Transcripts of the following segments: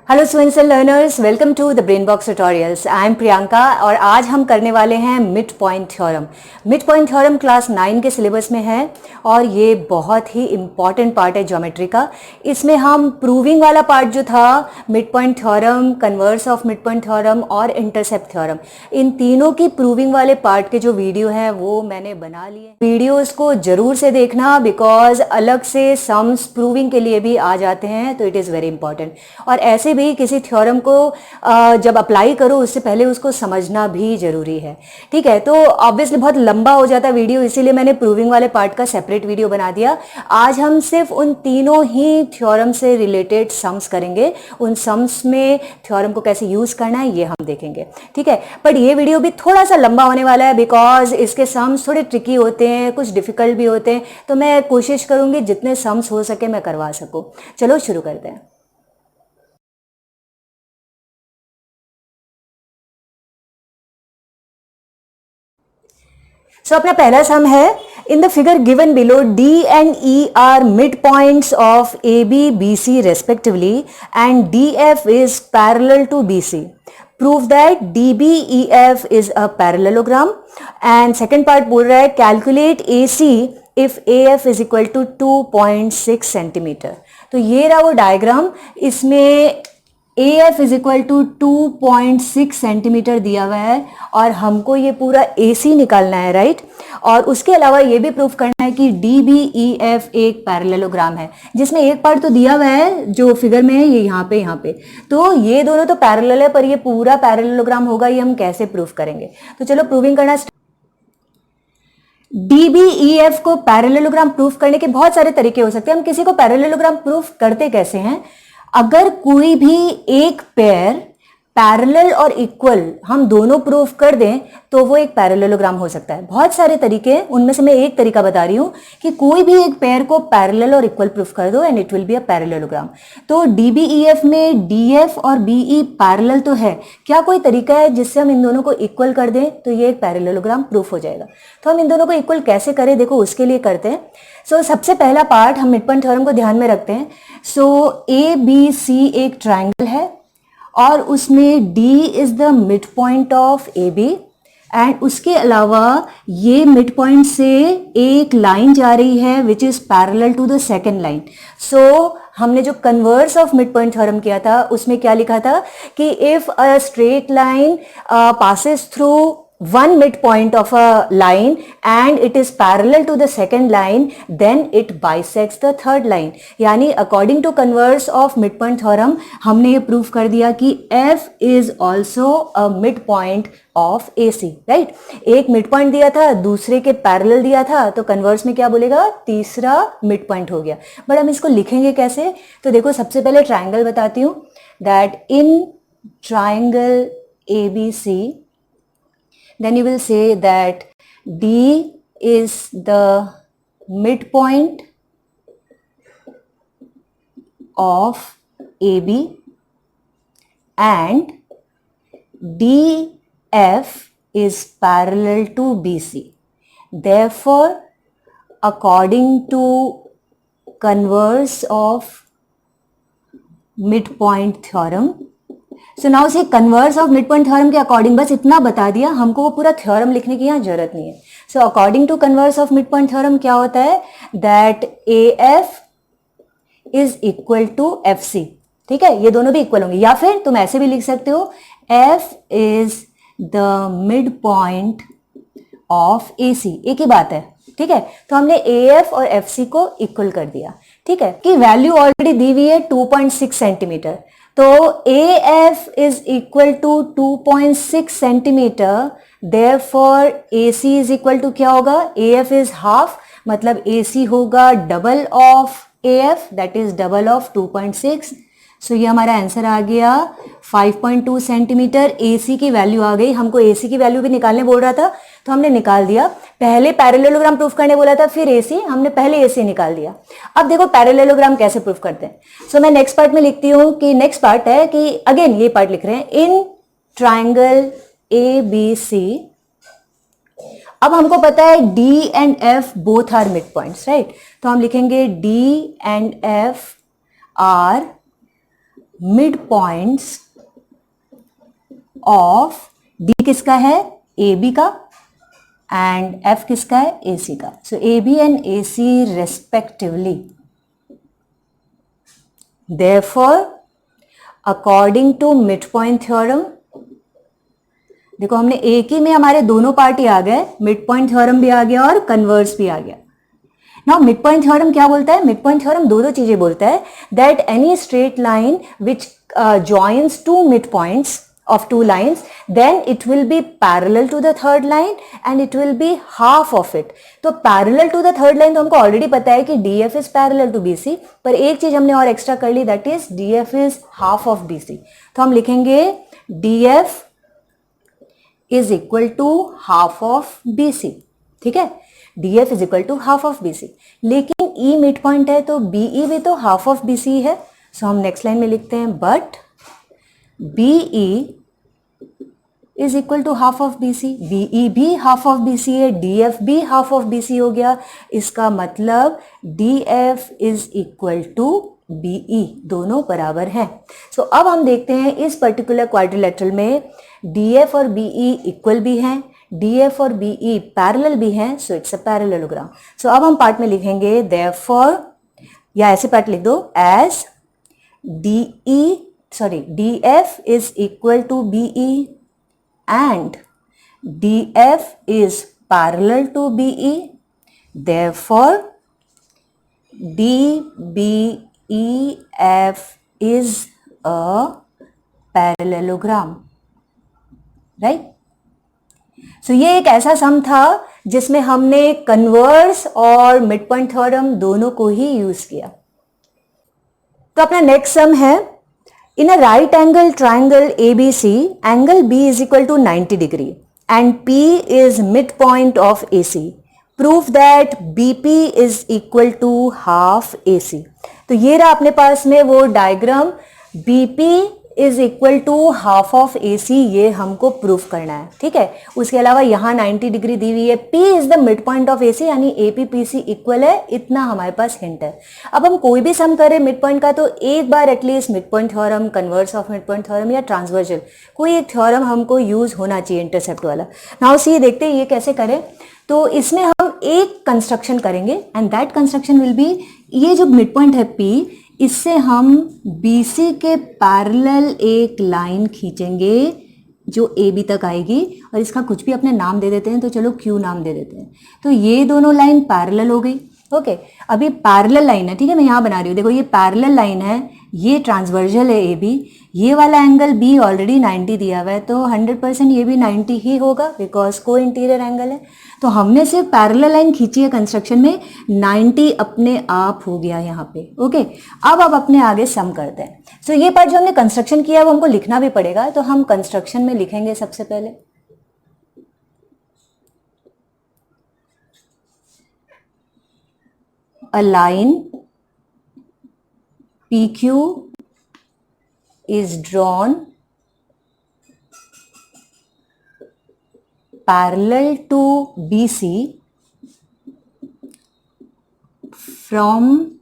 Hello students and learners, welcome to the Brain Box Tutorials. I am Priyanka और आज हम करने वाले हैं mid point theorem. Mid point theorem class 9 के सिलेबस में है और ये बहुत ही इंपॉर्टेंट पार्ट है ज्योमेट्री का। इसमें हम प्रूविंग वाला पार्ट जो था, mid point theorem, converse of mid point theorem और इंटरसेप्ट थ्योरम, इन तीनों की प्रूविंग वाले पार्ट के जो वीडियो हैं वो मैंने बना लिए। वीडियोस को जरूर से देखना बिकॉज अलग से सम्स प्रूविंग के लिए भी आ जाते हैं, तो इट इज़ वेरी इंपॉर्टेंट। और ऐसे भी किसी थ्योरम को जब अप्लाई करो उससे पहले उसको समझना भी जरूरी है। ठीक है, तो ऑब्वियसली बहुत लंबा हो जाता है वीडियो, इसीलिए मैंने प्रूविंग वाले पार्ट का सेपरेट वीडियो बना दिया। आज हम सिर्फ उन तीनों ही थ्योरम से रिलेटेड सम्स करेंगे। उन सम्स में थ्योरम को कैसे यूज करना है ये हम देखेंगे। ठीक है, बट ये वीडियो भी थोड़ा सा लंबा होने वाला है बिकॉज इसके सम्स थोड़े ट्रिकी होते हैं, कुछ डिफिकल्ट भी होते हैं, तो मैं कोशिश करूंगी जितने सम्स हो सके मैं करवा सकूं। चलो शुरू करते हैं। सो अपना पहला सम है, in the figure given below D and E are mid points of A B B C respectively and D F is parallel to B C. Prove that D B E F is a parallelogram. And second part बोल रहा है calculate A C if A F is equal to 2.6 centimetre. तो ये रहा वो diagram, इसमें A F is equal to 2.6 centimetre दिया हुआ है और हमको ये पूरा ए सी निकालना है, राइट। और उसके अलावा ये भी प्रूफ करना है कि डी बी ई एफ एक पैरेललोग्राम है, जिसमें एक पार्ट तो दिया हुआ है जो फिगर में है, ये यहाँ पे तो ये दोनों तो पैरेलल है, पर ये पूरा पैरेललोग्राम होगा, ये हम कैसे प्रूफ करेंगे। तो चलो प्रूविंग करना। DBEF को पैरेललोग्राम प्रूफ करने के बहुत सारे तरीके हो सकते हैं। हम किसी को पैरेललोग्राम प्रूफ करते कैसे हैं, अगर कोई भी एक पेयर पैरेलल और इक्वल हम दोनों प्रूफ कर दें तो वो एक पैरेललोग्राम हो सकता है। बहुत सारे तरीके, उनमें से मैं एक तरीका बता रही हूं कि कोई भी एक पेयर को पैरेलल और इक्वल प्रूफ कर दो and it will be a parallelogram. तो DBEF में DF और BE पैरेलल तो है, क्या कोई तरीका है जिससे हम इन दोनों को इक्वल कर दें तो ये एक पैरेललोग्राम प्रूफ हो जाएगा। तो हम इन दोनों को इक्वल कैसे करें, देखो उसके लिए करते हैं। सो सबसे पहला पार्ट हम मिड पॉइंट थ्योरम को ध्यान में रखते हैं। सो ABC एक ट्राइंगल है और उसमें D is the mid point of AB and उसके अलावा ये मिड पॉइंट से एक लाइन जा रही है which is parallel to the second line. So हमने जो converse of mid point theorem किया था उसमें क्या लिखा था कि if a straight line passes through one midpoint of a line and it is parallel to the second line, then it bisects the third line। यानी according to converse of midpoint theorem हमने ये proof कर दिया कि F is also a midpoint of AC, right। एक midpoint दिया था, दूसरे के parallel दिया था, तो converse में क्या बोलेगा, तीसरा midpoint हो गया। बट हम इसको लिखेंगे कैसे, तो देखो सबसे पहले triangle बताती हूँ, that in triangle ABC then you will say that D is the midpoint of AB and DF is parallel to BC. Therefore, according to converse of midpoint theorem, so now से converse of mid point theorem के according बस इतना बता दिया, हमको वो पूरा theorem लिखने की यहाँ जरूरत नहीं है। So according to converse of mid point theorem क्या होता है, that AF is equal to FC। ठीक है, ये दोनों भी इक्वल होंगे, या फिर तुम ऐसे भी लिख सकते हो F is the mid point of AC, एक ही बात है। ठीक है, तो हमने AF और FC को इक्वल कर दिया। ठीक है, कि वैल्यू ऑलरेडी दी हुई है 2.6 सेंटीमीटर, तो AF is equal to 2.6 centimetre, therefore AC is equal to क्या होगा, AF इज हाफ, मतलब AC होगा double of AF, that is double of 2.6। So ये हमारा आंसर आ गया 5.2 सेंटीमीटर। AC की वैल्यू आ गई, हमको AC की वैल्यू भी निकालने बोल रहा था तो हमने निकाल दिया। पहले पैरेललोग्राम प्रूफ करने बोला था, फिर AC, हमने पहले AC निकाल दिया। अब देखो पैरेललोग्राम कैसे प्रूफ करते हैं। सो मैं नेक्स्ट पार्ट में लिखती हूँ कि नेक्स्ट पार्ट है कि अगेन ये पार्ट लिख रहे हैं, इन ट्राइंगल ABC। अब हमको पता है D and F both are mid points, right. तो हम लिखेंगे D and F are mid points of D किसका है, ए बी का, एंड एफ किसका है, ए सी का. So A B and A C respectively. Therefore according to mid point theorem, देखो हमने एक ही में हमारे दोनों पार्ट ही आ गए, मिड पॉइंट थ्योरम भी आ गया और कन्वर्स भी आ गया. नाउ मिड पॉइंट थ्योरम क्या बोलता है, मिड पॉइंट थ्योरम दो चीजें बोलता है, that any straight line which joins two mid points of two lines, then it will be parallel to the third line and it will be half of it. तो parallel to the third line तो हमको already पता है कि DF is parallel to BC, पर एक चीज हमने और एक्स्ट्रा कर ली, that is DF is half of BC. तो हम लिखेंगे DF is equal to half of BC. ठीक है, DF is equal to half of BC. लेकिन E मिड पॉइंट है तो BE भी तो half of BC है. सो हम नेक्स्ट लाइन में लिखते हैं but BE is equal to half of BC. BE भी half of BC है, DF भी half of BC हो गया. इसका मतलब DF is equal to BE, दोनों बराबर हैं. सो अब हम देखते हैं इस पर्टिकुलर क्वाड्रिलेटरल में DF और BE इक्वल भी हैं, DF और BE पैरेलल भी हैं, सो इट्स अ पैरेललोग्राम. सो अब हम पार्ट में लिखेंगे देयरफॉर, या ऐसे पार्ट लिख दो as DF is equal to BE and DF is parallel to BE, therefore DBEF is a parallelogram, right? So ये एक ऐसा सम था जिसमें हमने कन्वर्स और मिड पॉइंट थ्योरम दोनों को ही यूज किया. तो अपना नेक्स्ट सम है, in a right angle triangle ABC, angle B is equal to 90 degree and P is midpoint of AC. Prove that BP is equal to half AC. तो ये रहा अपने पास में वो diagram, BP is equal to half of AC, ये हमको proof करना है. ठीक है, उसके अलावा यहाँ 90 डिग्री दी हुई है, P is the midpoint of AC यानी AP PC इक्वल है, इतना हमारे पास हिंट है. अब हम कोई भी सम करें मिड पॉइंट का तो एक बार at least mid point theorem, converse of mid point theorem या ट्रांसवर्जल कोई एक थ्योरम हमको यूज होना चाहिए इंटरसेप्ट वाला. नाउ सी देखते हैं ये कैसे करें. तो इसमें हम एक कंस्ट्रक्शन करेंगे and that construction will be, ये जो मिड पॉइंट है P, इससे हम BC के पैरेलल एक लाइन खींचेंगे जो AB तक आएगी और इसका कुछ भी अपने नाम दे देते हैं, तो चलो Q नाम दे देते हैं. तो ये दोनों लाइन पैरेलल हो गई. ओके, अभी पैरेलल लाइन है, ठीक है, मैं यहाँ बना रही हूँ, देखो ये पैरेलल लाइन है, ये ट्रांसवर्जल है AB, ये वाला एंगल B ऑलरेडी 90 दिया हुआ है तो 100% ये भी 90 ही होगा बिकॉज को इंटीरियर एंगल है. तो हमने सिर्फ पैरेलल लाइन खींची है कंस्ट्रक्शन में, 90 अपने आप हो गया यहाँ पे. ओके, अब अपने आगे सम करते हैं. सो ये पार्ट जो हमने कंस्ट्रक्शन किया है वो हमको लिखना भी पड़ेगा, तो हम कंस्ट्रक्शन में लिखेंगे सबसे पहले. A line PQ is drawn parallel to BC from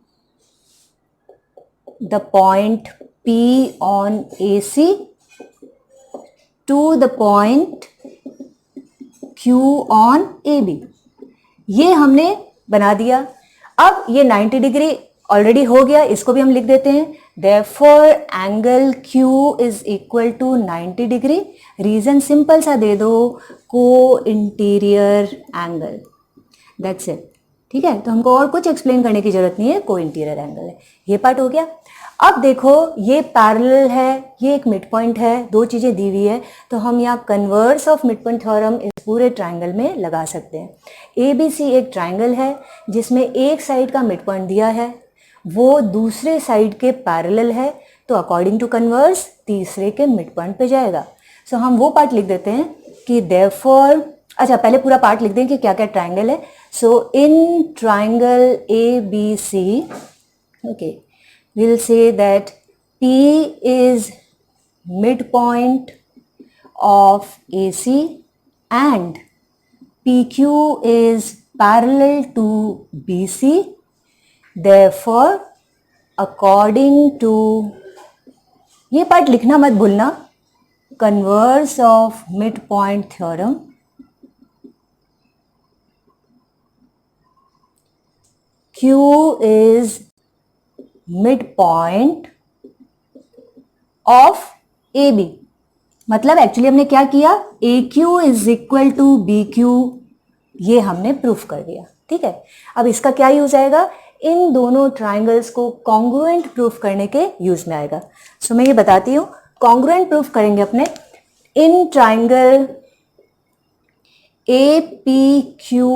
the point P on AC to the point Q on AB. ये हमने बना दिया. अब ये 90 डिग्री ऑलरेडी हो गया, इसको भी हम लिख देते हैं. Therefore angle Q is equal to 90 degree. Reason simple सा दे दो, को इंटीरियर एंगल, दैट्स इट. ठीक है, तो हमको और कुछ एक्सप्लेन करने की जरूरत नहीं है, को इंटीरियर एंगल है. ये पार्ट हो गया. अब देखो ये पैरेलल है, ये एक मिड पॉइंट है, दो चीजें दी हुई है, तो हम यहाँ converse of mid point theorem इस पूरे ट्राइंगल में लगा सकते हैं. ABC एक ट्राइंगल है जिसमें एक साइड का मिड पॉइंट दिया है, वो दूसरे साइड के पैरेलल है, तो अकॉर्डिंग टू कन्वर्स तीसरे के मिड पॉइंट पे जाएगा. सो हम वो पार्ट लिख देते हैं कि देयरफॉर, अच्छा पहले पूरा पार्ट लिख दें कि क्या क्या ट्राइंगल है. So in triangle ABC, okay, we'll say that P is midpoint of AC and PQ is parallel to BC. Therefore, according to ये पार्ट लिखना मत भूलना, converse of mid point theorem Q is midpoint of AB। मतलब actually हमने क्या किया, AQ is equal to BQ, ये हमने प्रूफ कर दिया। ठीक है, अब इसका क्या यूज आएगा, इन दोनों ट्राइंगल्स को कॉन्ग्रुएंट प्रूफ करने के यूज में आएगा। सो मैं ये बताती हूँ, कॉन्ग्रुएंट प्रूफ करेंगे अपने इन triangle APQ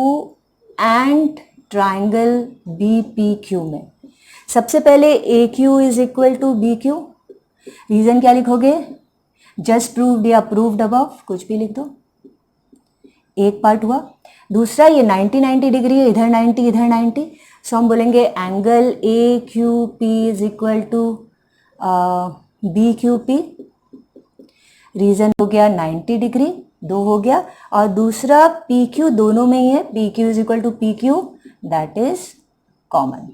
and triangle BPQ में। सबसे पहले AQ is equal to BQ, reason क्या लिखोगे, जस्ट प्रूव्ड या प्रूव्ड अबव, कुछ भी लिख दो, एक पार्ट हुआ। दूसरा ये 90 डिग्री है, इधर 90 इधर 90, सो हम बोलेंगे angle AQP is equal to BQP, reason हो गया 90 डिग्री, दो हो गया, और दूसरा PQ दोनों में ही है, PQ is equal to PQ, that is common.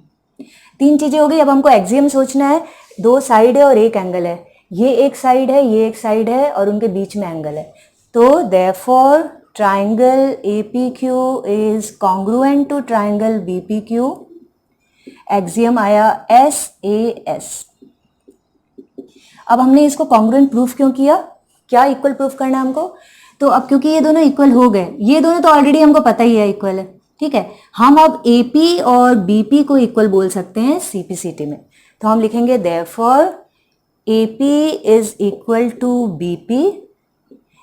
तीन चीजें हो गई। अब हमको एक्सियम सोचना है, दो साइड है और एक एंगल है, ये एक साइड है ये एक साइड है और उनके बीच में एंगल है, तो therefore triangle APQ is congruent to triangle BPQ। Axiom आया SAS। अब हमने इसको कॉन्ग्रुएंट प्रूफ क्यों किया, क्या इक्वल प्रूफ करना है हमको, तो अब क्योंकि ये दोनों इक्वल हो गए, ये दोनों तो ऑलरेडी हमको पता ही है इक्वल है, ठीक है, हम अब AP और BP को इक्वल बोल सकते हैं CPCT में, तो हम लिखेंगे therefore AP is equal to BP।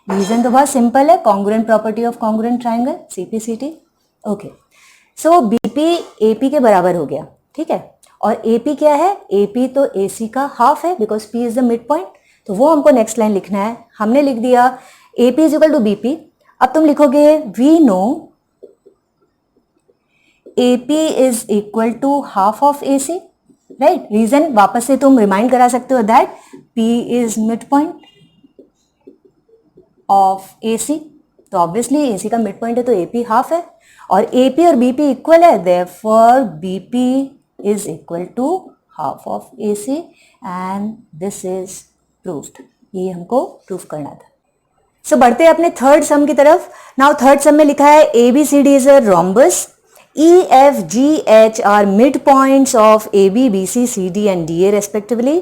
Reason तो बहुत सिंपल है, congruent property of congruent triangle CPCT। Okay, so BP AP के बराबर हो गया, ठीक है, और AP क्या है, AP तो AC का हाफ है because P is the mid point, तो वो हमको नेक्स्ट लाइन लिखना है। हमने लिख दिया AP is equal to BP। अब तुम लिखोगे we know AP is equal to half of AC, right. Reason वापस से तुम रिमाइंड करा सकते हो that P is mid point of AC, तो ऑब्वियसली AC का मिड पॉइंट है तो AP हाफ है, और AP और BP इक्वल है, therefore BP is equal to half of AC and this is proved. ये हमको प्रूफ करना था। सो बढ़ते हैं अपने थर्ड सम की तरफ। नाउ थर्ड सम में लिखा है ABCD is a rhombus, EFGH are midpoints of AB, BC, CD and DA respectively.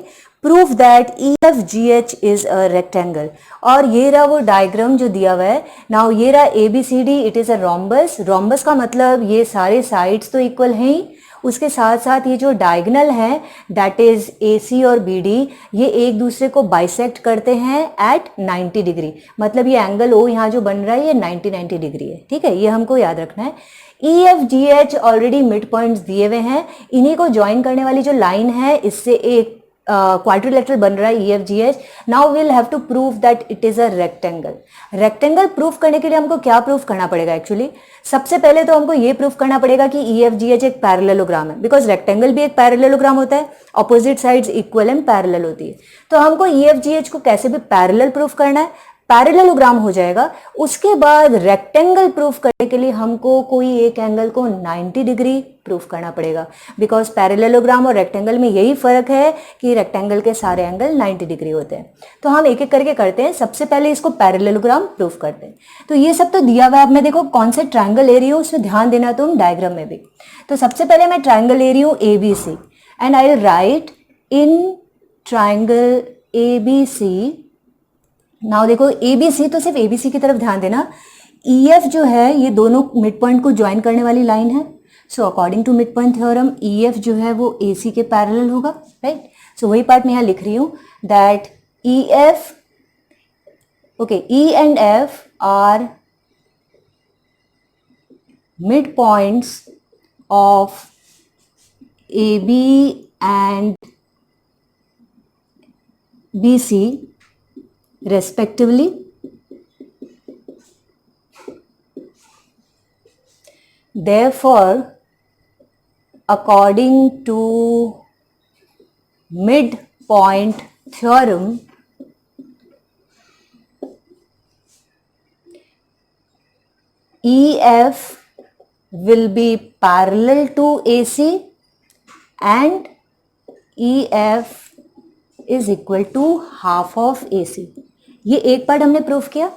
Prove that EFGH is a rectangle. और ये रहा वो डायग्राम जो दिया हुआ है। नाउ ये रहा ABCD, it is a rhombus. Rhombus का मतलब ये सारे साइड्स तो इक्वल हैं ही, उसके साथ साथ ये जो डायगनल है दैट इज AC और BD, ये एक दूसरे को बाइसेक्ट करते हैं एट 90 डिग्री, मतलब ये एंगल O यहाँ जो बन रहा है ये 90 डिग्री है, ठीक है, ये हमको याद रखना है। EFGH ऑलरेडी मिड पॉइंट्स दिए हुए हैं, इन्हीं को ज्वाइन करने वाली जो लाइन है इससे एक क्वाड्रिलेटरल बन रहा है EFGH। Now we'll have to prove that it is a rectangle. Rectangle proof करने के लिए हमको क्या प्रूफ करना पड़ेगा, एक्चुअली सबसे पहले तो हमको ये प्रूफ करना पड़ेगा कि EFGH एक पैरेललोग्राम है, बिकॉज रेक्टेंगल भी एक पैरेललोग्राम होता है, opposite sides equal and parallel होती है, तो हमको EFGH को कैसे भी पैरेलल प्रूफ करना है, पैरेललोग्राम हो जाएगा। उसके बाद रेक्टेंगल प्रूफ करने के लिए हमको कोई एक एंगल को 90 डिग्री प्रूफ करना पड़ेगा, बिकॉज पैरेललोग्राम और रेक्टेंगल में यही फर्क है कि रेक्टेंगल के सारे एंगल 90 डिग्री होते हैं। तो हम एक एक करके करते हैं, सबसे पहले इसको पैरेललोग्राम प्रूफ करते हैं। तो ये सब तो दिया हुआ है, अब मैं देखो कौन से ट्राइंगल ले रही हूँ उसमें ध्यान देना तुम डायग्राम में भी। तो सबसे पहले मैं ट्राइंगल ले रही हूँ ABC and I will write in triangle ABC। Now देखो ABC, तो सिर्फ ABC की तरफ ध्यान देना, EF जो है ये दोनों मिड पॉइंट को ज्वाइन करने वाली लाइन है, so according to mid point theorem EF जो है वो AC के पैरेलल होगा, राइट। सो वही पार्ट मैं यहाँ लिख रही हूँ that EF, okay, E and F are mid points of AB and BC respectively. Therefore, according to midpoint theorem, EF will be parallel to AC and EF is equal to half of AC। ये एक part हमने proof किया।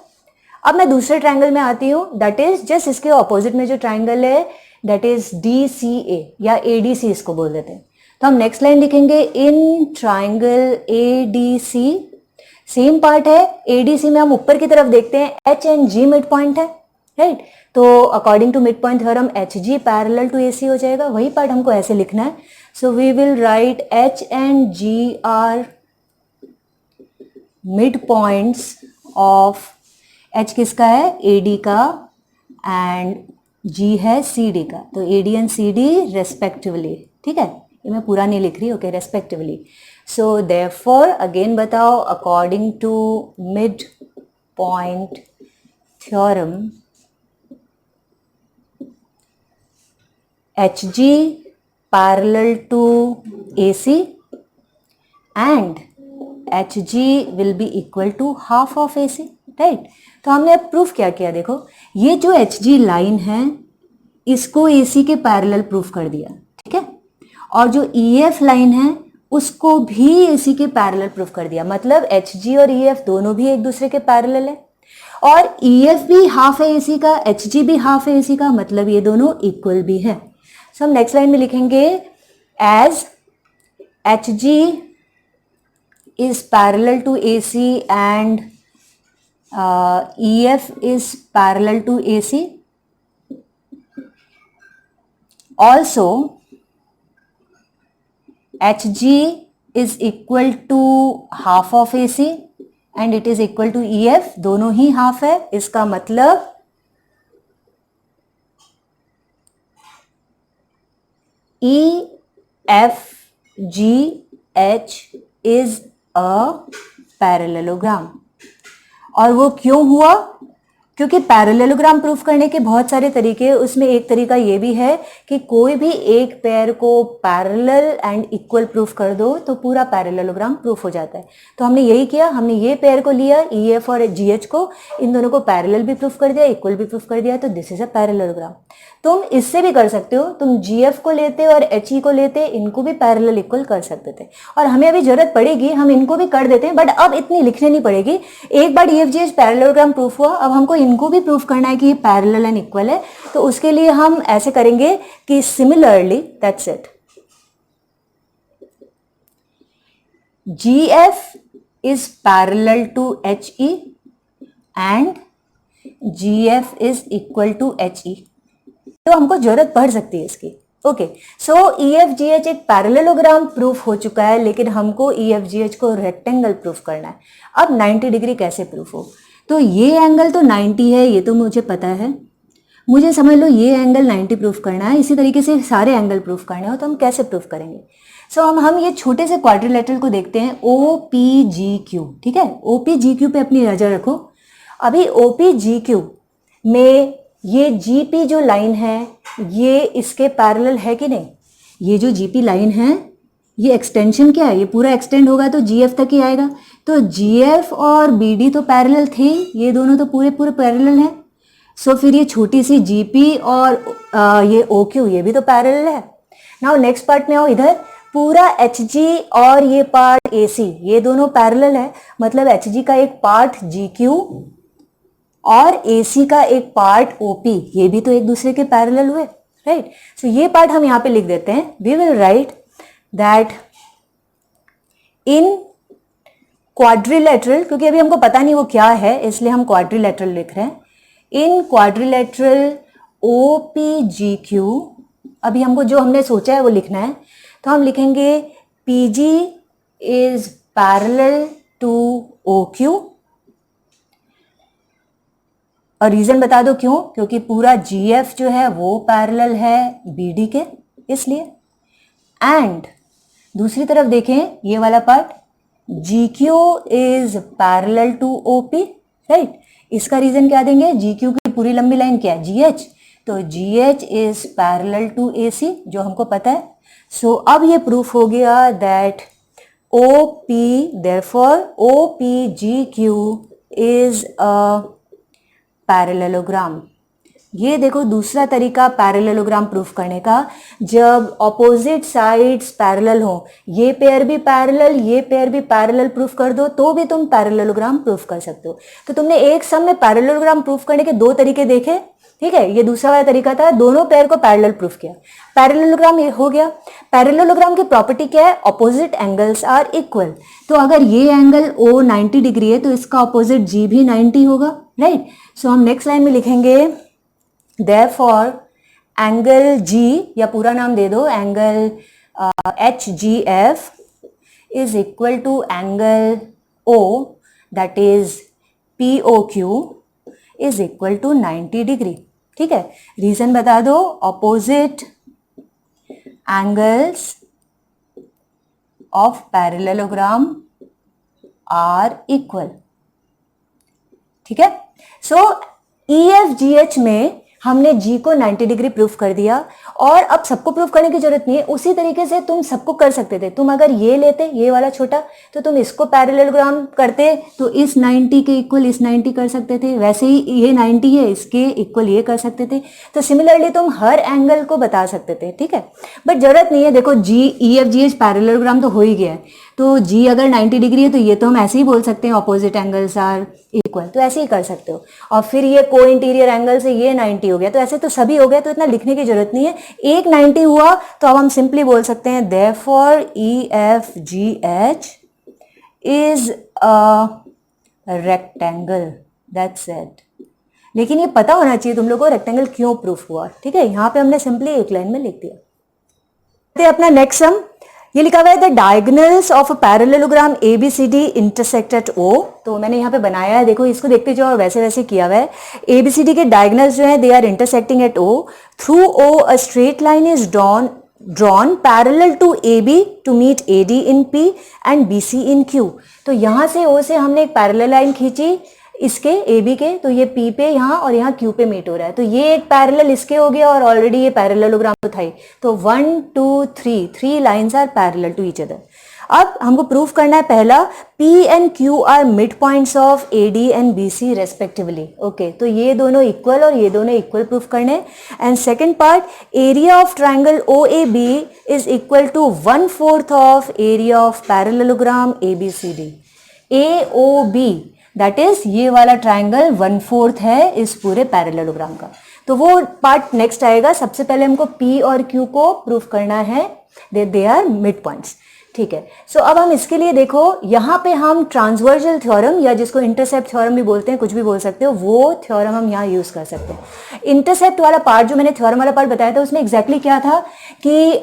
अब मैं दूसरे triangle में आती हूँ, दैट इज जस्ट इसके ऑपोजिट में जो ट्राइंगल है दैट इज DCA या ADC इसको बोल देते हैं। तो हम नेक्स्ट लाइन लिखेंगे, in triangle ADC same part है। ADC में हम ऊपर की तरफ देखते हैं H and G mid point है, राइट। तो according to mid point theorem HG parallel to AC हो जाएगा। वही पार्ट हमको ऐसे लिखना है। So we will write H and G are mid points of, H किसका है, AD का, एंड G है CD का। तो AD एंड CD रेस्पेक्टिवली, ठीक है, ये मैं पूरा नहीं लिख रही, okay, respectively. So therefore again बताओ, according to mid point theorem HG parallel to AC and HG will be equal to half of AC, right. तो हमने अब प्रूफ क्या किया, देखो ये जो HG लाइन है इसको AC के पैरेलल प्रूफ कर दिया, ठीक है, और जो EF लाइन है उसको भी AC के पैरेलल प्रूफ कर दिया। मतलब HG और EF दोनों भी एक दूसरे के पैरेलल है, और EF भी हाफ है AC का, HG भी हाफ है AC का, मतलब ये दोनों इक्वल भी है। सो हम नेक्स्ट लाइन में लिखेंगे, as HG is parallel to AC and EF is parallel to AC. Also, HG is equal to half of AC and it is equal to EF, दोनों ही हाफ है। इसका मतलब EFGH is a पैरेललोग्राम। और वो क्यों हुआ, क्योंकि parallelogram proof करने के बहुत सारे तरीके हैं। उसमें एक तरीका ये भी है कि कोई भी एक पेयर को पैरेलल एंड इक्वल प्रूफ कर दो तो पूरा पैरेललोग्राम प्रूफ हो जाता है। तो हमने यही किया, हमने ये पेयर को लिया EF और GH को, इन दोनों को पैरेलल भी प्रूफ कर दिया, इक्वल भी प्रूफ कर दिया, तो दिस इज अ पैरेललोग्राम। तुम इससे भी कर सकते हो, तुम GF को लेते और HE को लेते, इनको भी पैरेलल इक्वल कर सकते थे। और हमें अभी जरूरत पड़ेगी, हम इनको भी कर देते हैं, बट अब इतनी लिखने नहीं पड़ेगी। एक बार EFGH पैरेललोग्राम प्रूफ हुआ, अब हमको इनको भी प्रूफ करना है कि ये पैरेलल एंड इक्वल है। तो उसके लिए हम ऐसे करेंगे कि similarly, that's it, GF is parallel to HE and GF is equal to HE। तो हमको जरूरत पड़ सकती है इसकी, ओके। सो EFGH एक पैरेललोग्राम प्रूफ हो चुका है, लेकिन हमको EFGH को रेक्टेंगल प्रूफ करना है। अब 90 डिग्री कैसे प्रूफ हो, तो ये एंगल तो 90 है, ये तो मुझे पता है, मुझे समझ लो ये एंगल 90 प्रूफ करना है। इसी तरीके से सारे एंगल प्रूफ करने हो तो हम कैसे प्रूफ करेंगे। सो हम ये छोटे से क्वाड्रिलेटरल को देखते हैं, OPGQ, ठीक है। OPGQ पे अपनी नजर रखो। अभी OPGQ में ये GP जो लाइन है ये इसके पैरेलल है कि नहीं। ये जो GP लाइन है ये एक्सटेंशन क्या है, ये पूरा एक्सटेंड होगा तो GF तक ही आएगा। तो GF और BD तो पैरेलल थे, ये दोनों तो पूरे पैरेलल हैं। सो फिर ये छोटी सी GP और ये OQ ये भी तो पैरेलल है। नाउ नेक्स्ट पार्ट में आओ, इधर पूरा HG और ये पार्ट AC ये दोनों पैरेलल है। मतलब HG का एक पार्ट GQ और AC का एक पार्ट OP ये भी तो एक दूसरे के पैरेलल हुए, राइट। सो ये पार्ट हम यहाँ पे लिख देते हैं। We will write that in quadrilateral, क्योंकि अभी हमको पता नहीं वो क्या है इसलिए हम क्वाड्रिलेटरल लिख रहे हैं। इन क्वाड्रिलेटरल OPGQ, अभी हमको जो हमने सोचा है वो लिखना है। तो हम लिखेंगे PG is parallel to OQ, और रीजन बता दो क्यों, क्योंकि पूरा GF जो है वो पैरेलल है BD के, इसलिए। एंड दूसरी तरफ देखें ये वाला part, GQ is parallel to OP, right. इसका रीजन क्या देंगे, GQ की पूरी लंबी लाइन क्या है, GH, तो GH is parallel to AC जो हमको पता है। सो अब ये प्रूफ हो गया that OP, therefore OPGQ is a parallelogram। ये देखो दूसरा तरीका पैरेललोग्राम प्रूफ करने का, जब ऑपोजिट साइड्स पैरेलल हो, ये पेयर भी पैरेलल, ये पेयर भी पैरेलल प्रूफ कर दो तो भी तुम पैरेललोग्राम प्रूफ कर सकते हो। तो तुमने एक सम में पैरेललोग्राम प्रूफ करने के दो तरीके देखे, ठीक है, ये दूसरा वाला तरीका था, दोनों पेयर को पैरेलल प्रूफ किया। पैरेललोग्राम ये हो गया। पैरेललोग्राम की प्रॉपर्टी क्या है? Opposite angles are equal. तो अगर ये एंगल O 90 डिग्री है तो इसका ऑपोजिट G भी 90 होगा, राइट। सो हम नेक्स्ट लाइन में लिखेंगे therefore एंगल G, या पूरा नाम दे दो, angle HGF is equal to angle O that is POQ is equal to 90 degree, ठीक है। रीजन बता दो, opposite angles of parallelogram are equal, ठीक है। सो EFGH में हमने G को 90 डिग्री प्रूफ कर दिया, और अब सबको प्रूफ करने की जरूरत नहीं है, उसी तरीके से तुम सबको कर सकते थे। तुम अगर ये लेते, ये वाला छोटा, तो तुम इसको पैरेललोग्राम करते तो इस 90 के इक्वल इस 90 कर सकते थे, वैसे ही ये 90 है इसके इक्वल ये कर सकते थे। तो सिमिलरली तुम हर एंगल को बता सकते थे, ठीक है। बट जरूरत नहीं है, देखो EFGH पैरेललोग्राम तो हो ही गया है, तो G अगर 90 डिग्री है तो ये तो हम ऐसे ही बोल सकते हैं ऑपोजिट एंगल्स आर इक्वल, तो ऐसे ही कर सकते हो। और फिर ये को इंटीरियर एंगल से ये 90 हो गया, तो ऐसे तो सभी हो गया, तो इतना लिखने की जरूरत नहीं है। एक 90 हुआ तो अब हम सिंपली बोल सकते हैं therefore EFGH is a rectangle, that's it। लेकिन ये पता होना चाहिए तुम लोगों को रेक्टेंगल क्यों प्रूफ हुआ, ठीक है। यहां पे हमने सिंपली एक लाइन में लिख दिया। अपना नेक्स्ट सम ये लिखा हुआ है the diagonals of a parallelogram ABCD intersect at O। तो मैंने यहाँ पे बनाया है, देखो इसको देखते जाओ, वैसे वैसे किया हुआ है। ABCD के डायगोनल्स जो है they are intersecting at O, through O a straight line is drawn parallel to AB to meet AD in P and BC in Q। तो यहाँ से O से हमने एक पैरेलल लाइन खींची इसके AB के, तो ये P पे यहाँ और यहाँ Q पे मीट हो रहा है, तो ये एक पैरेलल इसके हो गया, और ऑलरेडी ये पैरेललोग्राम तो था ही। तो 1 2 3 lines are parallel to each other. अब हमको प्रूफ करना है पहला, P and Q are mid points of AD and BC respectively. Okay, तो ये दोनों इक्वल और ये दोनों इक्वल प्रूफ करने। And second part, area of triangle OAB is equal to 1/4 of area of parallelogram ABCD। AOB that is ये वाला triangle 1/4 है इस पूरे पैरेललोग्राम का। तो वो पार्ट नेक्स्ट आएगा। सबसे पहले हमको P और Q को प्रूफ करना है, दे आर मिड पॉइंट्स, ठीक है। सो अब हम इसके लिए देखो, यहाँ पे हम ट्रांसवर्जल थ्योरम, या जिसको इंटरसेप्ट थ्योरम भी बोलते हैं, कुछ भी बोल सकते हो, वो थ्योरम हम यहाँ यूज कर सकते हैं। इंटरसेप्ट वाला पार्ट जो मैंने थ्योरम वाला पार्ट बताया था, उसमें एग्जैक्टली क्या था कि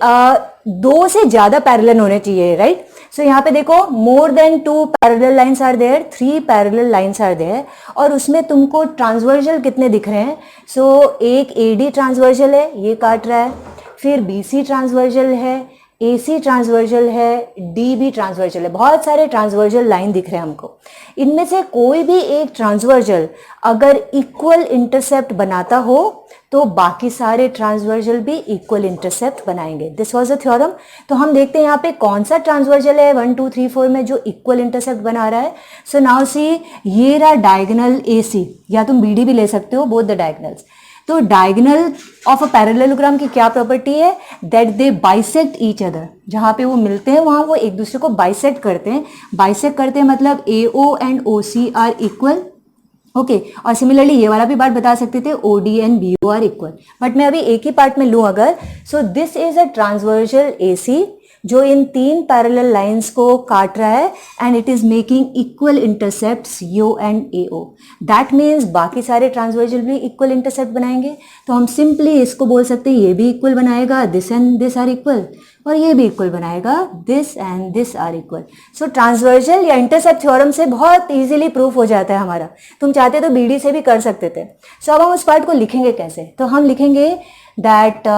2 से ज्यादा पैरेलल होने चाहिए, राइट। सो यहाँ पे देखो, more than 2 parallel lines are there, 3 parallel lines are there, और उसमें तुमको ट्रांसवर्जल कितने दिख रहे हैं। सो एक AD ट्रांसवर्जल है, ये काट रहा है, फिर BC ट्रांसवर्जल है, AC ट्रांसवर्जल है, DB ट्रांसवर्जल है, बहुत सारे ट्रांसवर्जल लाइन दिख रहे हैं हमको। इनमें से कोई भी एक ट्रांसवर्जल अगर इक्वल इंटरसेप्ट बनाता हो तो बाकी सारे ट्रांसवर्जल भी इक्वल इंटरसेप्ट बनाएंगे। This was a theorem. तो हम देखते हैं यहाँ पे कौन सा ट्रांसवर्जल है 1 2 3 4 में जो इक्वल इंटरसेप्ट बना रहा है। सो नाउ सी, ये रहा डायगोनल AC, या तुम BD भी ले सकते हो, बोथ द डायगोनल्स। तो डायगोनल ऑफ अ पैरेललोग्राम की क्या प्रॉपर्टी है, that they bisect each other. जहां पे वो मिलते हैं वहां वो एक दूसरे को बाइसेक्ट करते हैं। बाइसेक्ट करते हैं मतलब AO and OC are equal, okay. और सिमिलरली ये वाला भी बात बता सकते थे, OD and BO are equal, but मैं अभी एक ही पार्ट में लूं अगर। So this is a transversal AC जो इन 3 पैरेलल लाइंस को काट रहा है, and it is making equal intercepts O and AO। That means बाकी सारे ट्रांसवर्जल भी इक्वल इंटरसेप्ट बनाएंगे। तो हम सिंपली इसको बोल सकते हैं, ये भी इक्वल बनाएगा, this and this are equal, और ये भी इक्वल बनाएगा, this and this are equal. So transversal या इंटरसेप्ट थ्योरम से बहुत इजीली प्रूफ हो जाता है हमारा। तुम चाहते तो BD से भी कर सकते थे। सो अब हम उस पार्ट को लिखेंगे कैसे, तो हम लिखेंगे that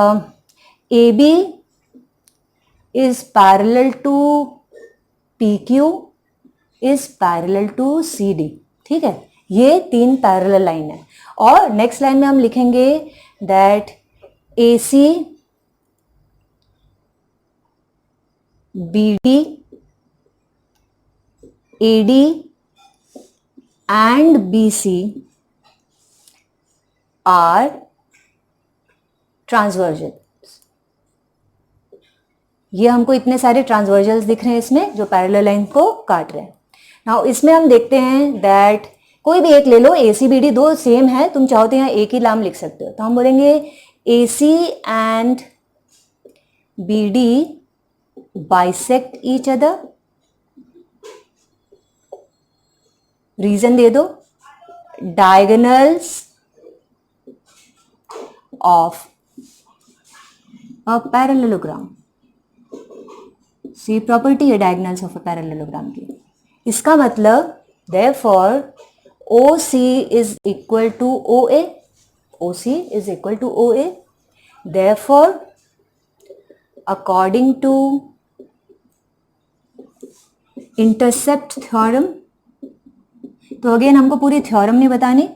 AB is parallel to PQ is parallel to CD, ठीक है। ये 3 पैरेलल लाइन है। और नेक्स्ट लाइन में हम लिखेंगे that AC BD AD and BC are transversal, ये हमको इतने सारे ट्रांसवर्जल्स दिख रहे हैं इसमें जो पैरेलल लाइन को काट रहे हैं। नाउ इसमें हम देखते हैं दैट कोई भी एक ले लो, ACBD दो सेम है, तुम चाहो तो यहाँ एक ही नाम लिख सकते हो, तो हम बोलेंगे AC and BD bisect each other. Reason दे दो, डायगोनल्स ऑफ अ पैरेललोग्राम, सी प्रॉपर्टी है डायगोनल्स ऑफ अ पैरेललोग्राम की। इसका मतलब therefore OC is equal to OA, OC is equal to OA, therefore according to intercept theorem, तो again हमको पूरी थ्योरम नहीं बतानी,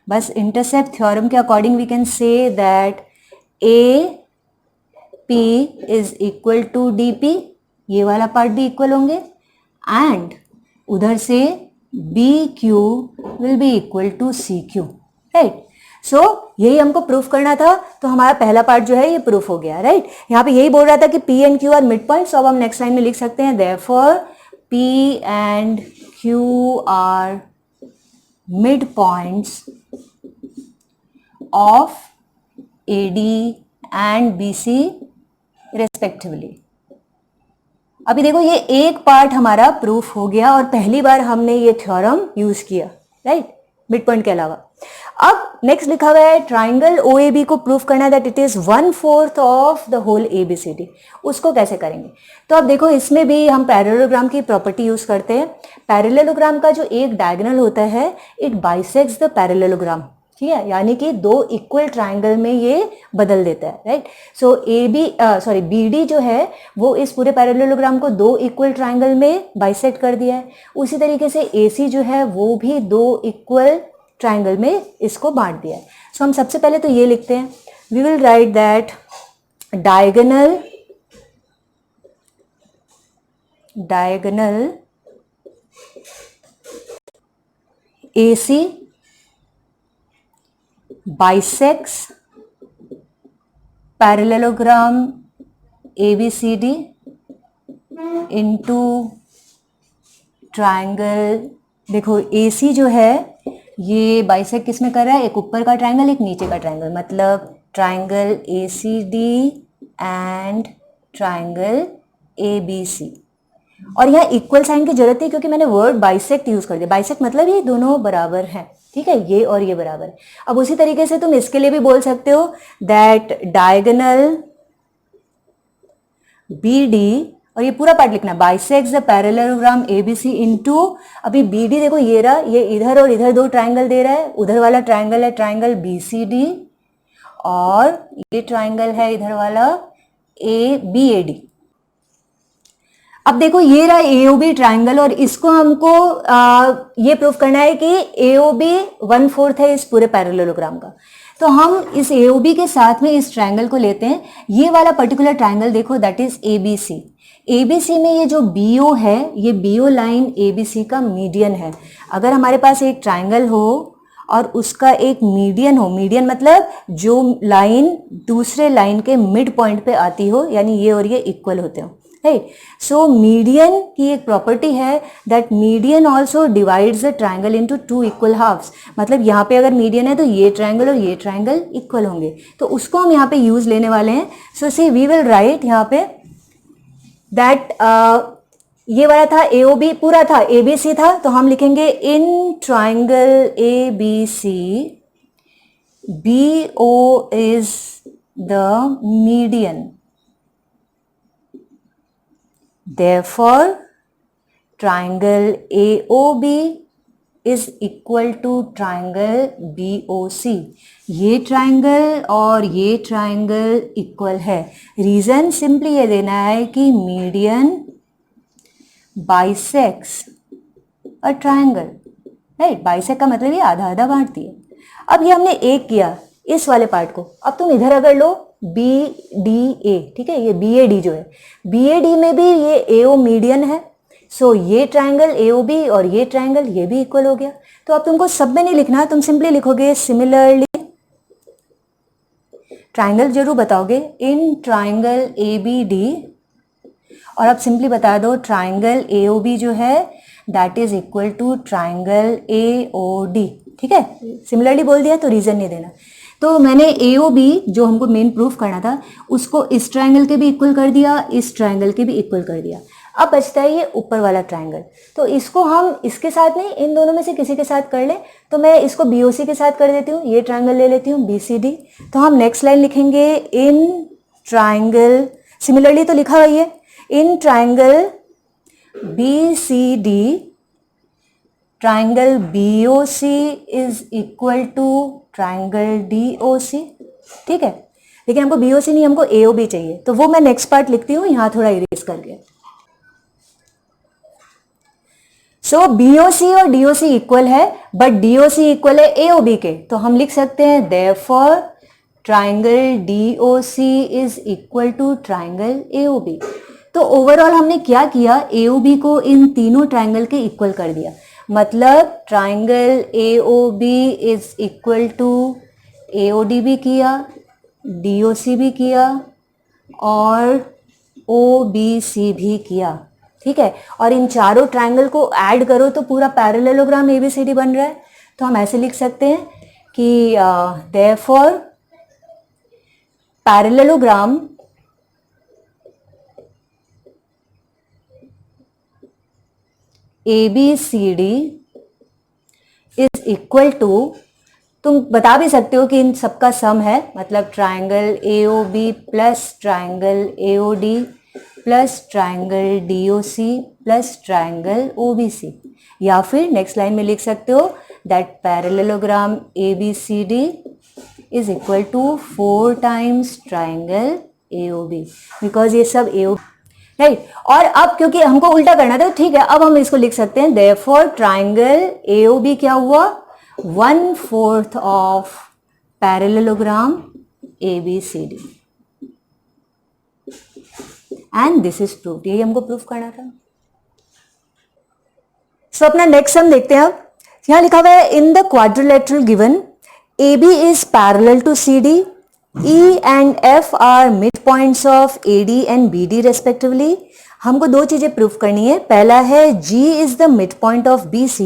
बस इंटरसेप्ट थ्योरम के according we can say that AP is equal to DP, ये वाला पार्ट भी इक्वल होंगे, एंड उधर से BQ will be equal to CQ, right. So यही हमको प्रूफ करना था, तो हमारा पहला पार्ट जो है ये प्रूफ हो गया, राइट। यहाँ पे यही बोल रहा था कि P and Q are mid point, so अब हम नेक्स्ट लाइन में लिख सकते हैं therefore P and Q are mid points of AD and BC respectively. अभी देखो ये एक पार्ट हमारा प्रूफ हो गया और पहली बार हमने ये थ्योरम यूज किया, राइट, मिड पॉइंट के अलावा। अब नेक्स्ट लिखा हुआ है ट्राइंगल OAB को प्रूफ करना है that it is 1/4 of the whole ABCD। उसको कैसे करेंगे? तो अब देखो इसमें भी हम पैरेललोग्राम की प्रॉपर्टी यूज करते हैं। पैरेललोग्राम का जो एक डायगोनल होता है इट बाइसेक्ट्स द पैरेललोग्राम, ठीक है, यानी कि दो इक्वल ट्राइंगल में ये बदल देता है, राइट। सो BD जो है वो इस पूरे पैरेललोग्राम को दो इक्वल ट्राइंगल में बाइसेक्ट कर दिया है। उसी तरीके से AC जो है वो भी दो इक्वल ट्राइंगल में इसको बांट दिया है। सो हम सबसे पहले तो ये लिखते हैं, we will write that diagonal AC bisects parallelogram ABCD into triangle। देखो AC जो है ये बाइसेक्ट किस में कर रहा है, एक ऊपर का ट्राइंगल एक नीचे का ट्राइंगल, मतलब triangle ACD and triangle ABC। और यहाँ इक्वल साइन की जरूरत है क्योंकि मैंने वर्ड बाइसेक्ट यूज कर दिया। बाइसेक्ट मतलब ये दोनों बराबर हैं, ठीक है, ये और ये बराबर है। अब उसी तरीके से तुम इसके लिए भी बोल सकते हो दैट डायगोनल BD, और ये पूरा पार्ट लिखना, bisects the parallelogram ABC into, अभी BD देखो ये रहा, ये इधर और इधर दो ट्राइंगल दे रहा है, उधर वाला ट्राइंगल है ट्राइंगल BCD और ये ट्राइंगल है इधर वाला BAD। अब देखो ये रहा AOB ट्राइंगल और इसको हमको ये प्रूफ करना है कि AOB 1/4 है इस पूरे पैरेललोग्राम का। तो हम इस AOB के साथ में इस ट्राइंगल को लेते हैं, ये वाला पर्टिकुलर ट्राइंगल देखो दैट इज ABC। ABC में ये जो BO है, ये BO लाइन ABC का मीडियन है। अगर हमारे पास एक ट्राइंगल हो और उसका एक मीडियन हो, मीडियन मतलब जो लाइन दूसरे लाइन के मिड पॉइंट पे आती हो, यानी ये और ये इक्वल होते हो, राइट। सो मीडियन की एक प्रॉपर्टी है that median also divides the triangle into two equal halves, मतलब यहाँ पे अगर मीडियन है तो ये ट्राइंगल और ये ट्राइंगल इक्वल होंगे, तो उसको हम यहाँ पे यूज लेने वाले हैं। सो सी वी विल राइट यहाँ पे दैट ये वाला था AOB पूरा था, ABC था, तो हम लिखेंगे इन triangle ABC BO is the median, therefore triangle AOB is equal to triangle BOC। ये ट्राइंगल और ये ट्राइंगल इक्वल है। रीजन सिंपली ये देना है कि median bisects a triangle, right. Bisect का मतलब ये आधा आधा बांटती है। अब ये हमने एक किया इस वाले पार्ट को, अब तुम इधर अगर लो BDA, ठीक है, ये BAD जो है, BAD में भी ये AO मीडियन है। सो ये ट्राइंगल AOB और ये ट्राइंगल ये भी इक्वल हो गया। तो अब तुमको सब में नहीं लिखना, तुम सिंपली लिखोगे सिमिलरली ट्राइंगल जरूर बताओगे, in triangle A B D, और अब सिंपली बता दो ट्राइंगल ए ओ बी जो है that is equal to triangle A O D. ठीक है, सिमिलरली बोल दिया तो रीजन नहीं देना। तो मैंने ए ओ बी जो हमको मेन प्रूफ करना था उसको इस ट्राइंगल के भी इक्वल कर दिया, इस ट्राइंगल के भी इक्वल कर दिया। अब बचता है ये ऊपर वाला ट्राइंगल, तो इसको हम इसके साथ नहीं इन दोनों में से किसी के साथ कर ले। तो मैं इसको बी ओ सी के साथ कर देती हूँ, ये ट्राइंगल ले लेती हूँ बी सी डी। तो हम नेक्स्ट लाइन लिखेंगे इन ट्राइंगल, सिमिलरली तो लिखा हुआ है in triangle B C D triangle B O C is equal to triangle D O C. ठीक है, लेकिन हमको बी ओ सी नहीं, हमको ए ओ बी चाहिए, तो वो मैं नेक्स्ट पार्ट लिखती हूँ यहां थोड़ा इरेज करके। सो बी ओ सी और डी ओ सी इक्वल है, but D O C equal है ए ओ बी के, तो हम लिख सकते हैं therefore triangle D O C is equal to triangle A O B. तो ओवरऑल हमने क्या किया, ए ओ बी को इन तीनों ट्राइंगल के इक्वल कर दिया, मतलब triangle A O B is equal to A O D भी किया, डी ओ सी भी किया और ओ बी सी भी किया। ठीक है, और इन चारों ट्राइंगल को ऐड करो तो पूरा parallelogram A B C D बन रहा है। तो हम ऐसे लिख सकते हैं कि therefore parallelogram A B C D is equal to, तुम बता भी सकते हो कि इन सबका सम है, मतलब triangle A O B plus triangle A O D plus triangle D O C plus triangle O B C. या फिर नेक्स्ट लाइन में लिख सकते हो that parallelogram A B C D is equal to 4 times triangle A O B, because ये सब ए ओ, right. और अब क्योंकि हमको उल्टा करना था, ठीक है, अब हम इसको लिख सकते हैं therefore triangle A O B क्या हुआ, 1/4 of parallelogram A B C D, and this is proved. यही हमको प्रूफ करना था। सो अपना नेक्स्ट सम देखते हैं। अब यहां लिखा हुआ है in the quadrilateral given A B is parallel to C D, E and F are midpoints of AD and BD respectively। हमको दो चीजें प्रूफ करनी है, पहला है G is the midpoint of BC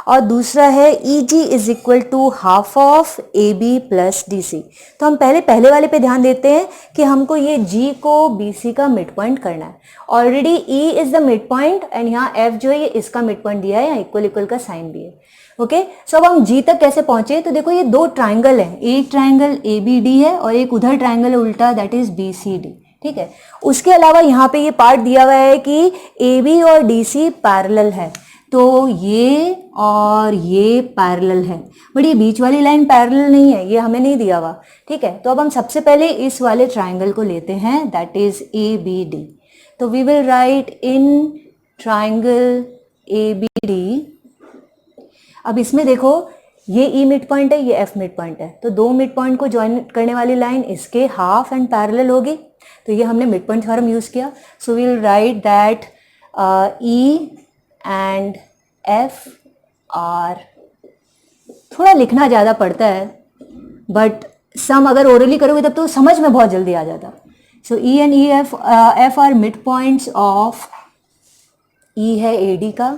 और दूसरा है EG is equal to half of AB plus DC। तो हम पहले वाले पे ध्यान देते हैं कि हमको ये G को BC का मिडपॉइंट करना है। Already E is the midpoint and यहाँ F जो है ये इसका मिडपॉइंट दिया है, यहाँ इक्वल का साइन भी है। ओके, सो अब हम जी तक कैसे पहुंचे, तो देखो ये दो ट्राइंगल है, एक ट्राइंगल ए बी डी है और एक उधर ट्राइंगल है उल्टा that is B C D. ठीक है, उसके अलावा यहाँ पे ये पार्ट दिया हुआ है कि ए बी और डी सी पैरेलल है, तो ये और ये पैरेलल है, बट ये बीच वाली लाइन पैरेलल नहीं है, ये हमें नहीं दिया हुआ। ठीक है, तो अब हम सबसे पहले इस वाले ट्राइंगल को लेते हैं that is A B D. तो we will write in triangle A B D. अब इसमें देखो ये ई मिड पॉइंट है, ये एफ मिड पॉइंट है, तो दो मिड पॉइंट को ज्वाइन करने वाली लाइन इसके हाफ एंड पैरेलल होगी, तो ये हमने मिड पॉइंट थ्योरम यूज किया। So we will write that E and F are, थोड़ा लिखना ज़्यादा पड़ता है बट सम अगर ओरली करोगे तब तो समझ में बहुत जल्दी आ जाता। So E and E F are mid points of, E है ए डी का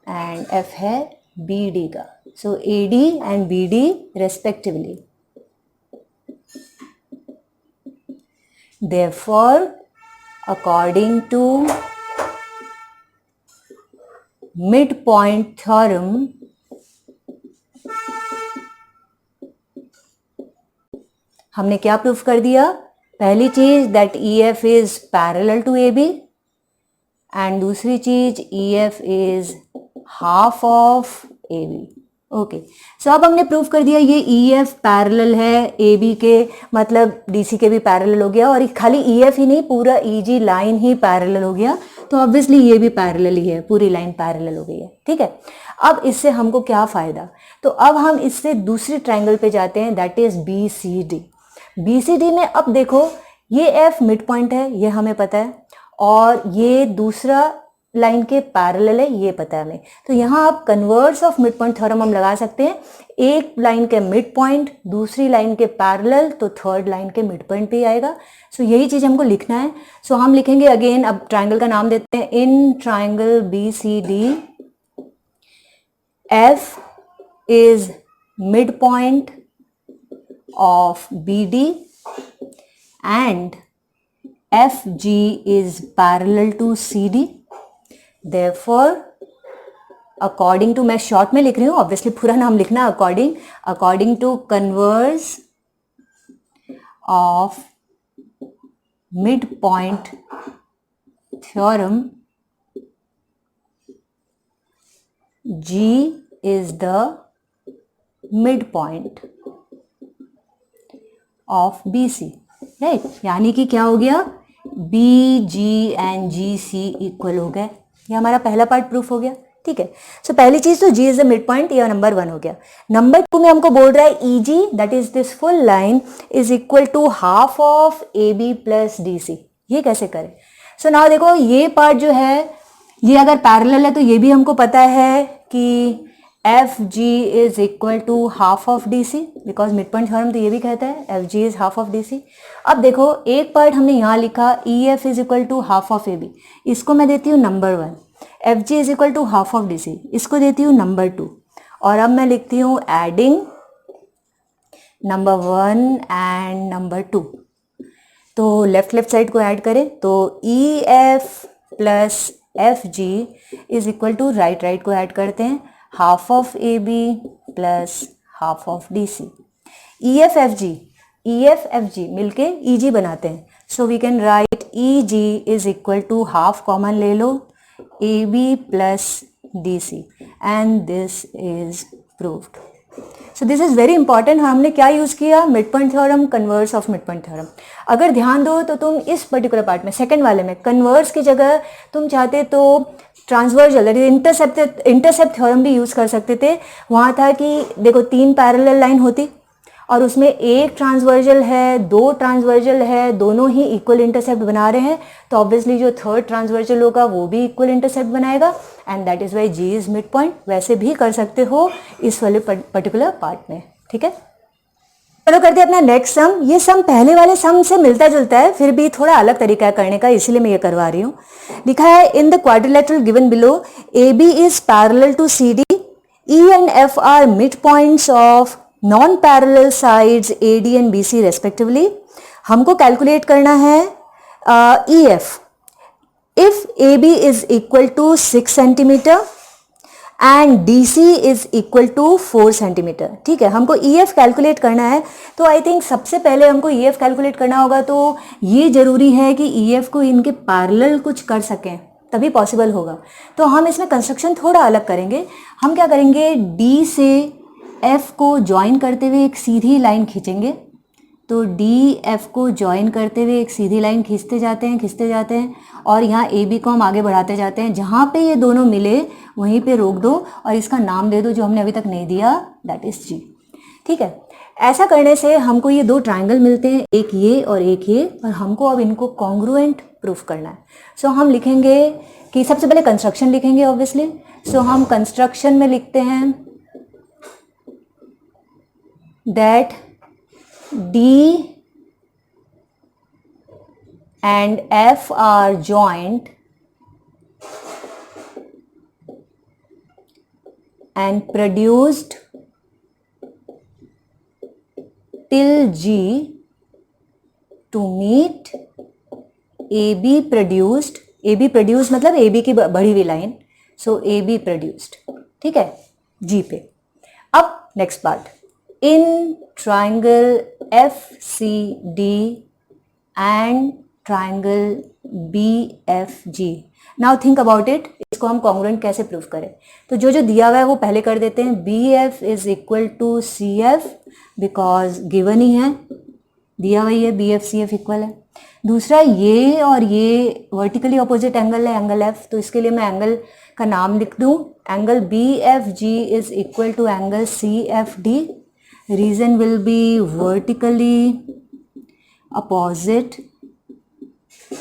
एंड एफ है बी डी का, so A D and B D respectively. Therefore, according to midpoint theorem, हमने क्या प्रूफ कर दिया, पहली चीज that E F is parallel to A B and दूसरी चीज E F is half of A B. Okay, so अब हमने प्रूफ कर दिया ये ई एफ पैरेलल है ए बी के, मतलब डी सी के भी पैरेलल हो गया, और खाली ई एफ ही नहीं पूरा ई जी लाइन ही पैरेलल हो गया, तो ऑब्वियसली ये भी पैरेलल ही है, पूरी लाइन पैरेलल हो गई है। ठीक है, अब इससे हमको क्या फ़ायदा, तो अब हम इससे दूसरी ट्राइंगल पे जाते हैं that is B C D. B C D में अब देखो ये एफ मिड पॉइंट है, ये हमें पता है, और ये दूसरा लाइन के पैरेलल है, ये पता है हमें। तो यहाँ आप converse of mid point theorem हम लगा सकते हैं। एक लाइन के मिड पॉइंट दूसरी लाइन के पैरेलल, तो थर्ड लाइन के मिड पॉइंट पे ही आएगा। सो यही चीज हमको लिखना है। सो हम लिखेंगे अगेन, अब ट्राइंगल का नाम देते हैं, in triangle BCD F is midpoint of BD and FG is parallel to CD. Therefore, according to, मैं शॉर्ट में लिख रही हूँ, ऑब्वियसली पूरा नाम लिखना, according to converse of mid point theorem, G is the midpoint of BC, right. यानी कि क्या हो गया, BG एंड GC इक्वल हो गए। ये हमारा पहला पार्ट प्रूफ हो गया, ठीक है। सो पहली चीज तो G is the mid point, ये नंबर 1 हो गया। नंबर 2 में हमको बोल रहा है EG that is this full line is equal to half of AB plus DC। ये कैसे करें? सो नाउ देखो, ये पार्ट जो है ये अगर पैरेलल है तो ये भी हमको पता है कि FG is equal to half of DC, because mid point theorem तो ये भी कहता है FG is half of DC। अब देखो, एक पार्ट हमने यहाँ लिखा EF is equal to half of AB, इसको मैं देती हूँ number 1। FG is equal to half of DC, इसको देती हूँ नंबर 2। और अब मैं लिखती हूँ एडिंग नंबर 1 एंड नंबर 2। तो लेफ्ट साइड को ऐड करें तो EF plus FG is equal to right को ऐड करते हैं, half of AB plus half of DC। EF FG मिलके EG बनाते हैं। So we can write EG is equal to half common ले लो AB plus DC and this is proved. So this is very important. हमने क्या use किया, mid point theorem, converse of mid point theorem. अगर ध्यान दो तो तुम इस पर्टिकुलर पार्ट में, सेकंड वाले में, कन्वर्स की जगह तुम चाहते तो ट्रांसवर्जल इंटरसेप्ट थ्योरम भी यूज कर सकते थे। वहां था कि देखो 3 पैरेलल लाइन होती और उसमें एक ट्रांसवर्जल है, 2 ट्रांसवर्जल है, दोनों ही इक्वल इंटरसेप्ट बना रहे हैं, तो ऑब्वियसली जो थर्ड ट्रांसवर्जल होगा वो भी इक्वल इंटरसेप्ट बनाएगा and that is why G is mid point. वैसे भी कर सकते हो इस वाले पर्टिकुलर पार्ट में, ठीक है। चलो करते हैं अपना नेक्स्ट सम। ये सम पहले वाले सम से मिलता जुलता है, फिर भी थोड़ा अलग तरीका है करने का, इसलिए मैं ये करवा रही हूँ। लिखा है in the quadrilateral given below AB is parallel to CD, E and F are mid points of non parallel sides AD and BC respectively. हमको कैलकुलेट करना है EF if AB is equal to 6 centimetre and DC is equal to 4 centimetre, ठीक है। हमको EF calculate करना है, तो I think सबसे पहले हमको EF कैलकुलेट करना होगा, तो ये जरूरी है कि EF को इनके पैरेलल कुछ कर सकें, तभी पॉसिबल होगा। तो हम इसमें कंस्ट्रक्शन थोड़ा अलग करेंगे। हम क्या करेंगे, D से F को ज्वाइन करते हुए एक सीधी लाइन खींचेंगे। तो DF को ज्वाइन करते हुए एक सीधी लाइन खींचते जाते हैं और यहाँ AB को हम आगे बढ़ाते जाते हैं। जहाँ पे ये दोनों मिले वहीं पे रोक दो और इसका नाम दे दो जो हमने अभी तक नहीं दिया, दैट इज G, ठीक है। ऐसा करने से हमको ये 2 ट्राइंगल मिलते हैं, एक ये और एक ये, और हमको अब इनको कॉन्ग्रुएंट प्रूफ करना है। सो हम लिखेंगे कि सबसे पहले कंस्ट्रक्शन लिखेंगे ऑब्वियसली। सो हम कंस्ट्रक्शन में लिखते हैं that D and F are joint and produced till G to meet AB produced मतलब AB की बढ़ी हुई लाइन, सो AB produced, ठीक है, G पे। अब next part, in triangle FCD and triangle BFG। Now think about it, इसको हम कॉन्ग्रुएंट कैसे प्रूव करें। तो जो दिया हुआ है वो पहले कर देते हैं। BF is equal to CF because given ही है, दिया हुआ ही है, BF CF इक्वल है। दूसरा, ये और ये वर्टिकली ऑपोजिट एंगल है, एंगल F, तो इसके लिए मैं एंगल का नाम लिख दूं, angle BFG is equal to angle CFD। Reason will be vertically opposite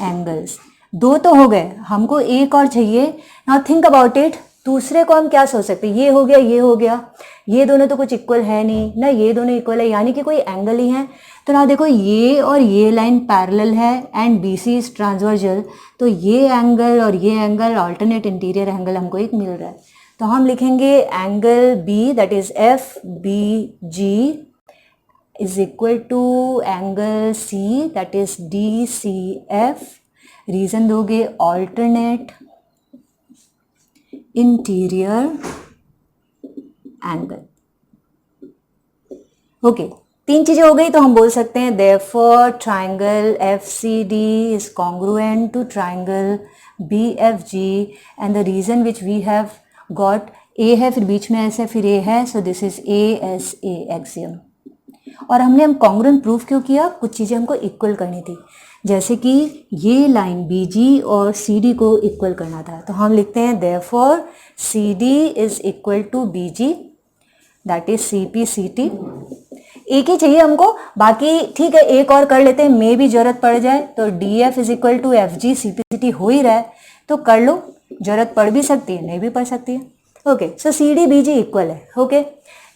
angles। 2 तो हो गए, हमको एक और चाहिए। नाउ थिंक अबाउट इट, दूसरे को हम क्या सोच सकते हैं, ये हो गया, ये हो गया, ये दोनों तो कुछ इक्वल है नहीं ना, ये दोनों इक्वल है, यानी कि कोई एंगल ही है। तो ना देखो ये और ये लाइन पैरेलल है एंड BC इज ट्रांसवर्जल, तो ये एंगल और ये एंगल ऑल्टरनेट इंटीरियर एंगल हमको एक मिल रहा है। तो हम लिखेंगे angle B that is FBG is equal to angle C that is DCF, reason दोगे alternate interior angle। ओके, 3 चीजें हो गई, तो हम बोल सकते हैं therefore triangle FCD is congruent to triangle BFG and the reason which we have got, A है फिर बीच में S है फिर A है, so this is ASA axiom। और हम कॉन्ग्रुएंट प्रूफ क्यों किया, कुछ चीज़ें हमको इक्वल करनी थी, जैसे कि ये लाइन BG और CD को इक्वल करना था। तो हम लिखते हैं therefore CD is equal to BG that is CPCT। एक ही चाहिए हमको, बाकी ठीक है एक और कर लेते हैं, मे भी जरूरत पड़ जाए। तो DF is equal to FG, CPCT हो ही रहा है तो कर लो, जरूरत पड़ भी सकती है नहीं भी पड़ सकती है। ओके, सो CD BG इक्वल है। ओके,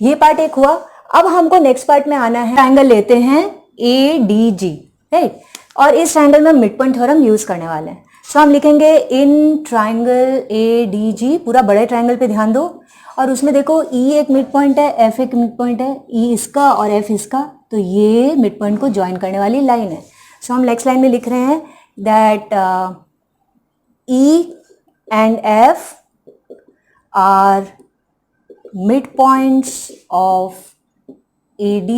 ये पार्ट एक हुआ। अब हमको नेक्स्ट पार्ट में आना है, ट्रायंगल लेते हैं ADG, राइट, और इस ट्रायंगल में मिड पॉइंट थ्योरम यूज करने वाले हैं। सो हम लिखेंगे इन ट्रायंगल ADG, पूरा बड़े ट्रायंगल पे ध्यान दो, और उसमें देखो E एक मिड पॉइंट है, F एक मिड पॉइंट है, E इसका और F इसका, तो ये मिड पॉइंट को ज्वाइन करने वाली लाइन है। सो हम नेक्स्ट लाइन में लिख रहे हैं that E and F are mid points of AD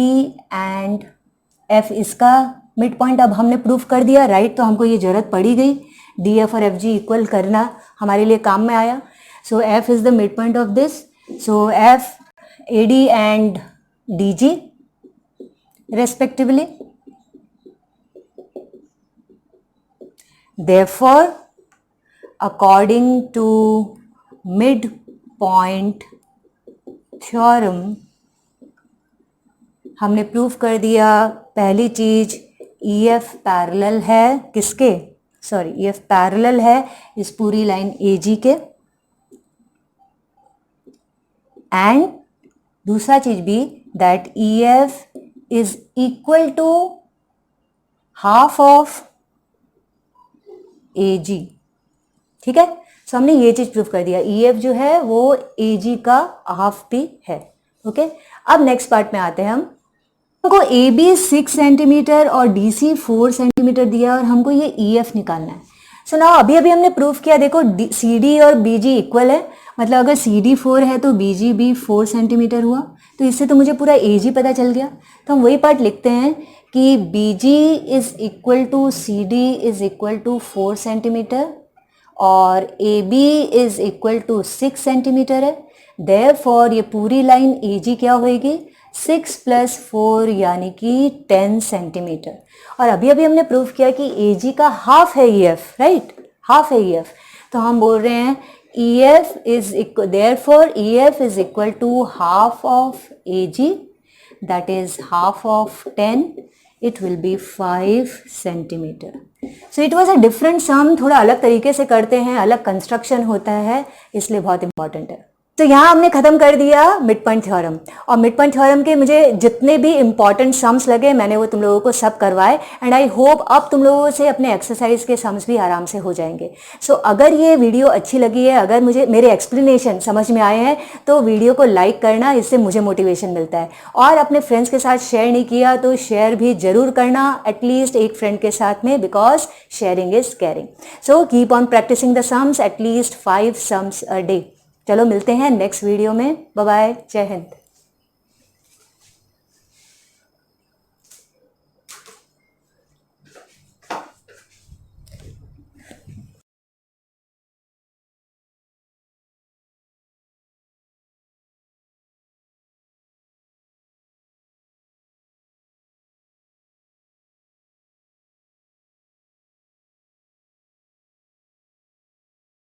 and F इसका मिड पॉइंट। अब हमने प्रूफ कर दिया, राइट, तो हमको ये जरूरत पड़ी गई, DF और FG इक्वल करना हमारे लिए काम में आया। सो F is the mid point of this, so F AD and DG respectively। Therefore, according to midpoint theorem, हमने प्रूफ कर दिया पहली चीज, EF पैरेलल है किसके, सॉरी EF पैरेलल है इस पूरी लाइन AG के, एंड दूसरा चीज भी that EF is equal to half of AG। ठीक है, सो हमने ये चीज प्रूफ कर दिया, EF जो है वो AG का हाफ भी है। ओके, अब नेक्स्ट पार्ट में आते हैं, हमको AB 6 सेंटीमीटर और DC 4 सेंटीमीटर दिया और हमको ये EF निकालना है। सो नाउ अभी हमने प्रूफ किया, देखो CD और BG इक्वल है, मतलब अगर CD 4 है तो BG भी 4 सेंटीमीटर हुआ, तो इससे तो मुझे पूरा AG पता चल गया। तो हम वही पार्ट लिखते हैं कि BG is equal to CD is equal to 4 centimetre और AB is equal to 6 centimetre है। देयरफॉर ये पूरी लाइन AG क्या होएगी, 6 + 4 यानी कि 10 सेंटीमीटर। और अभी हमने प्रूफ किया कि AG का हाफ है EF, राइट, हाफ है EF। तो हम बोल रहे हैं EF is equal, therefore EF is equal to half of AG, that is half of 10, it will be 5 centimetre. So it was a different sum, थोड़ा अलग तरीके से करते हैं, अलग कंस्ट्रक्शन होता है, इसलिए बहुत इंपॉर्टेंट है। तो यहाँ हमने खत्म कर दिया मिड पॉइंट थ्योरम, और मिड पॉइंट थ्योरम के मुझे जितने भी इंपॉर्टेंट सम्स लगे मैंने वो तुम लोगों को सब करवाए, एंड आई होप अब तुम लोगों से अपने एक्सरसाइज के सम्स भी आराम से हो जाएंगे। सो अगर ये वीडियो अच्छी लगी है, अगर मुझे मेरे एक्सप्लेनेशन समझ में आए हैं, तो वीडियो को लाइक करना, इससे मुझे मोटिवेशन मिलता है। और अपने फ्रेंड्स के साथ शेयर नहीं किया तो शेयर भी जरूर करना, एटलीस्ट एक फ्रेंड के साथ में, because sharing is caring. So keep on practising the sums, at least 5 sums a day. चलो मिलते हैं नेक्स्ट वीडियो में, बाय बाय, जय हिंद।